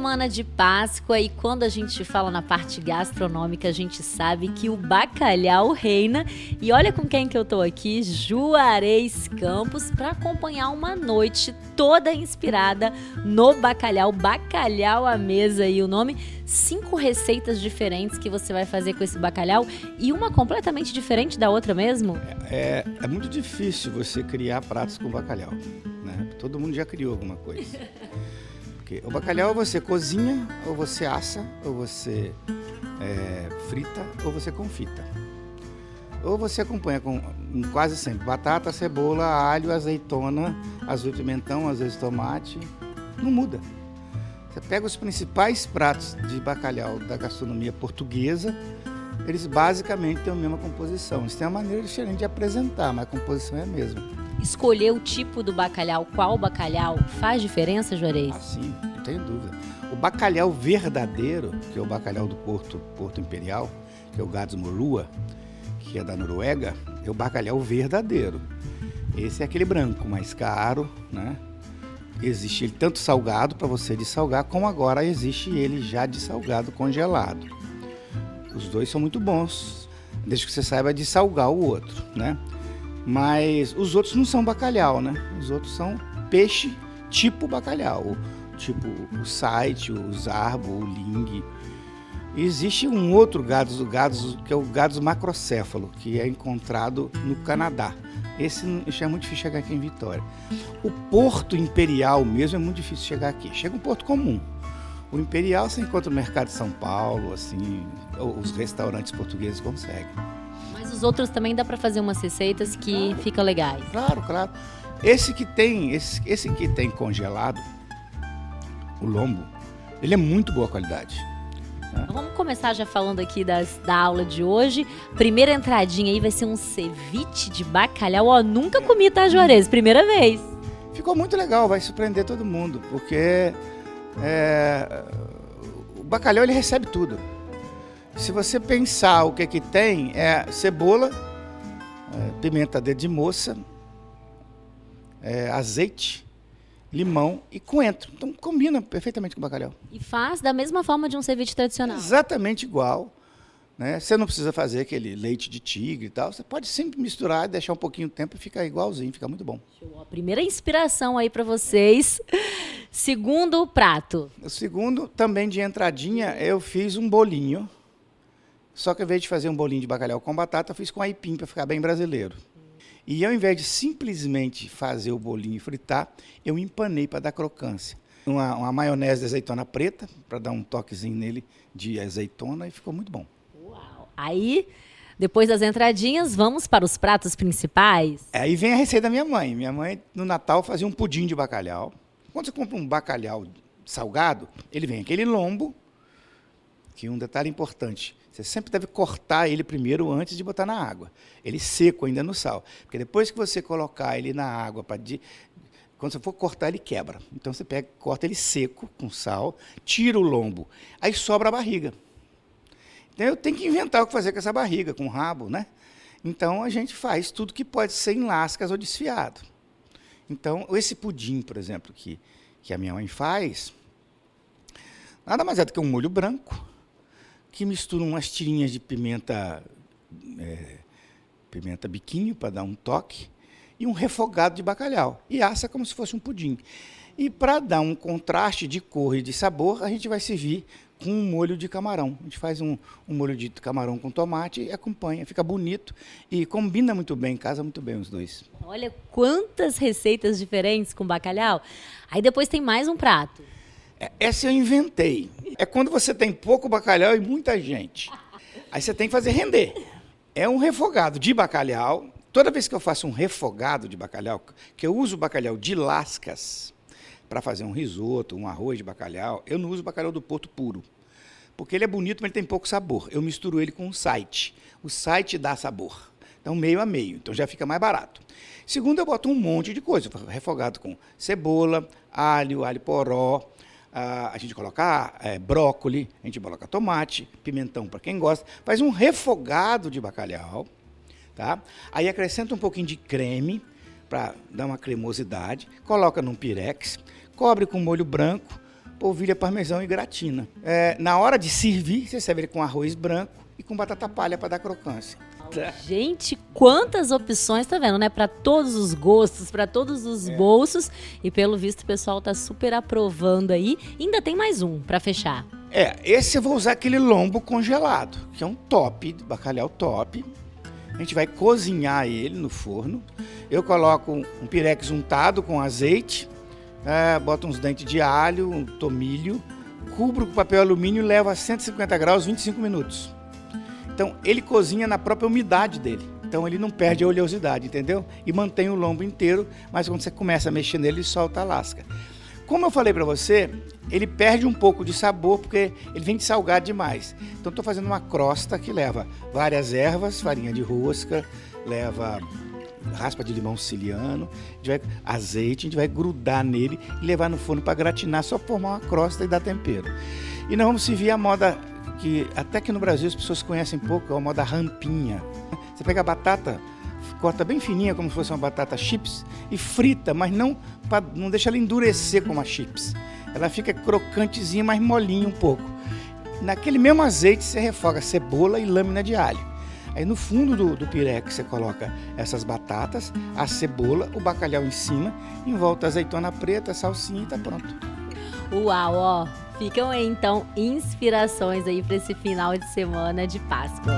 semana de Páscoa e quando a gente fala na parte gastronômica, a gente sabe que o bacalhau reina. E olha com quem que eu tô aqui, Juarez Campos, para acompanhar uma noite toda inspirada no bacalhau. Bacalhau à mesa e o nome, 5 receitas diferentes que você vai fazer com esse bacalhau e uma completamente diferente da outra mesmo? É muito difícil você criar pratos com bacalhau, né? Todo mundo já criou alguma coisa. Porque o bacalhau ou você cozinha, ou você assa, ou você frita, ou você confita. Ou você acompanha com quase sempre batata, cebola, alho, azeitona, às vezes pimentão, às vezes tomate. Não muda. Você pega os principais pratos de bacalhau da gastronomia portuguesa, eles basicamente têm a mesma composição. Eles têm uma maneira diferente de apresentar, mas a composição é a mesma. Escolher o tipo do bacalhau, qual bacalhau, faz diferença, Juarez? Ah, sim, não tenho dúvida. O bacalhau verdadeiro, que é o bacalhau do Porto Imperial, que é o Gadsmorua, que é da Noruega, é o bacalhau verdadeiro. Esse é aquele branco, mais caro, né? Existe ele tanto salgado para você dessalgar, como agora existe ele já dessalgado, congelado. Os dois são muito bons, desde que você saiba dessalgar o outro, né? Mas os outros não são bacalhau, né? Os outros são peixe tipo bacalhau, tipo o saite, o zarbo, o ling. Existe um outro Gadus, que é o Gadus macrocéfalo, que é encontrado no Canadá. Esse é muito difícil chegar aqui em Vitória. O Porto Imperial mesmo é muito difícil chegar aqui. Chega um porto comum. O Imperial você encontra no mercado de São Paulo, assim, os restaurantes portugueses conseguem. Mas os outros também dá para fazer umas receitas que ficam legais. Claro. Esse que tem congelado, o lombo, ele é muito boa qualidade. Então vamos começar já falando aqui da aula de hoje. Primeira entradinha aí vai ser um ceviche de bacalhau. Ó, nunca comi, tá, Juarez? Primeira vez. Ficou muito legal, vai surpreender todo mundo, porque o bacalhau ele recebe tudo. Se você pensar o que tem, é cebola, pimenta dedo de moça, azeite, limão e coentro. Então combina perfeitamente com o bacalhau. E faz da mesma forma de um ceviche tradicional. Exatamente igual, né? Você não precisa fazer aquele leite de tigre e tal. Você pode sempre misturar, deixar um pouquinho de tempo e ficar igualzinho, fica muito bom. Show. A primeira inspiração aí para vocês. Segundo prato. O segundo, também de entradinha, eu fiz um bolinho. Só que ao invés de fazer um bolinho de bacalhau com batata, eu fiz com aipim para ficar bem brasileiro. E ao invés de simplesmente fazer o bolinho e fritar, eu empanei para dar crocância. Uma maionese de azeitona preta, para dar um toquezinho nele de azeitona, e ficou muito bom. Uau! Aí, depois das entradinhas, vamos para os pratos principais? Aí vem a receita da minha mãe. Minha mãe, no Natal, fazia um pudim de bacalhau. Quando você compra um bacalhau salgado, ele vem aquele lombo, que um detalhe importante, você sempre deve cortar ele primeiro antes de botar na água. Ele seco ainda no sal. Porque depois que você colocar ele na água, quando você for cortar, ele quebra. Então você corta ele seco, com sal, tira o lombo. Aí sobra a barriga. Então eu tenho que inventar o que fazer com essa barriga, com o rabo, né? Então a gente faz tudo que pode ser em lascas ou desfiado. Então esse pudim, por exemplo, que a minha mãe faz, nada mais é do que um molho branco, que mistura umas tirinhas de pimenta biquinho para dar um toque, e um refogado de bacalhau, e assa como se fosse um pudim. E para dar um contraste de cor e de sabor, a gente vai servir com um molho de camarão. A gente faz um molho de camarão com tomate e acompanha, fica bonito e combina muito bem, casa muito bem os dois. Olha quantas receitas diferentes com bacalhau. Aí depois tem mais um prato. Essa eu inventei. É quando você tem pouco bacalhau e muita gente. Aí você tem que fazer render. É um refogado de bacalhau. Toda vez que eu faço um refogado de bacalhau, que eu uso bacalhau de lascas para fazer um risoto, um arroz de bacalhau, eu não uso bacalhau do Porto puro. Porque ele é bonito, mas ele tem pouco sabor. Eu misturo ele com o site. O site dá sabor. Então, meio a meio. Então, já fica mais barato. Segundo, eu boto um monte de coisa. Refogado com cebola, alho poró. A gente coloca brócolis, a gente coloca tomate, pimentão para quem gosta. Faz um refogado de bacalhau. Tá? Aí acrescenta um pouquinho de creme para dar uma cremosidade. Coloca num pirex. Cobre com molho branco. polvilha parmesão e gratina. Na hora de servir, você serve ele com arroz branco e com batata palha para dar crocância. Gente, quantas opções, tá vendo, né? Para todos os gostos, para todos os bolsos. E pelo visto o pessoal tá super aprovando aí. Ainda tem mais um para fechar. Esse eu vou usar aquele lombo congelado, que é um top, bacalhau top. A gente vai cozinhar ele no forno. Eu coloco um pirex untado com azeite, boto uns dentes de alho, um tomilho, cubro com papel alumínio e levo a 150 graus 25 minutos. Então ele cozinha na própria umidade dele. Então ele não perde a oleosidade, entendeu? E mantém o lombo inteiro, mas quando você começa a mexer nele, ele solta a lasca. Como eu falei para você, ele perde um pouco de sabor porque ele vem de salgado demais. Então estou fazendo uma crosta que leva várias ervas, farinha de rosca, leva raspa de limão siciliano, azeite, a gente vai grudar nele e levar no forno para gratinar, só formar uma crosta e dar tempero. E nós vamos servir a moda que até que no Brasil as pessoas conhecem pouco, é a moda rampinha. Você pega a batata, corta bem fininha, como se fosse uma batata chips, e frita, mas não deixa ela endurecer como a chips. Ela fica crocantezinha, mas molinha um pouco. Naquele mesmo azeite você refoga cebola e lâmina de alho. Aí no fundo do pirex você coloca essas batatas, a cebola, o bacalhau em cima, em volta a azeitona preta, a salsinha e tá pronto. Uau, ó! Ficam aí, então, inspirações aí para esse final de semana de Páscoa.